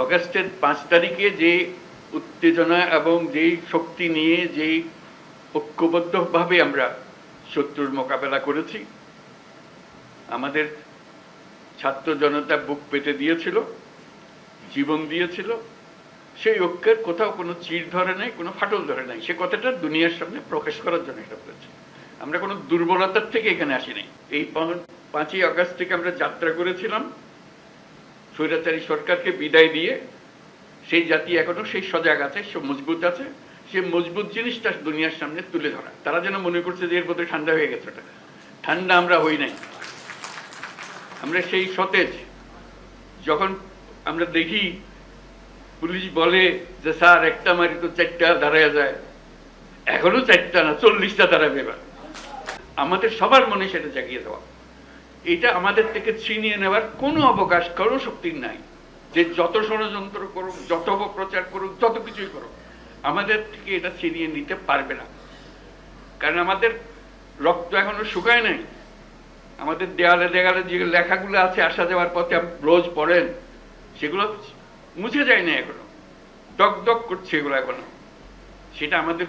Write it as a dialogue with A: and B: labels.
A: অগাস্টের 5 তারিখে যে উত্তেজনা এবং যেই শক্তি নিয়ে যেই ঐক্যবদ্ধভাবে আমরা শত্রুর মোকাবেলা করেছি, আমাদের ছাত্র জনতা বুক পেতে দিয়েছিল, জীবন দিয়েছিল, সেই ঐক্যের কোথাও কোনো চিড় ধরে নাই, কোনো ফাটল ধরে নাই। সে কথাটা দুনিয়ার সামনে প্রকাশ করার জন্য এটা বলেছি। আমরা কোনো দুর্বলতার থেকে এখানে আসি নাই। এই 5ই আগস্ট থেকে আমরা যাত্রা করেছিলাম স্বৈরাচারী সরকারকে বিদায় দিয়ে। সেই জাতি এখনো সেই সজাগ আছে, সে মজবুত আছে। সে মজবুত জিনিসটা দুনিয়ার সামনে তুলে ধরা। তারা যেন মনে করছে যে এর বোধহয় ঠান্ডা হয়ে গেছে। ওটা ঠান্ডা আমরা হই নাই। আমরা সেই সতেজ। যখন আমরা দেখি পুলিশ বলে যে স্যার একটা মারি তো 4টা দাঁড়ায় যায়, এখনো 4টা না 40টা দাঁড়াবে। এবার আমাদের সবার মনে সেটা জাগিয়ে দেওয়া, এটা আমাদের থেকে ছিনিয়ে নেওয়ার কোনো অবকাশ, কোনো শক্তি নাই। যে যত ষড়যন্ত্র করুক, যত অপপ্রচার করুক, যত কিছুই করুক, আমাদের থেকে এটা ছিনিয়ে নিতে পারবে না। কারণ আমাদের রক্ত এখনো শুকায় নাই। আমাদের দেয়ালে দেয়ালে যে লেখাগুলো আছে আসা যাওয়ার পথে রোজ পড়েন, সেগুলো মুছে যায় না এখনো, দগ দগ করছে এগুলো এখনো। সেটা আমাদের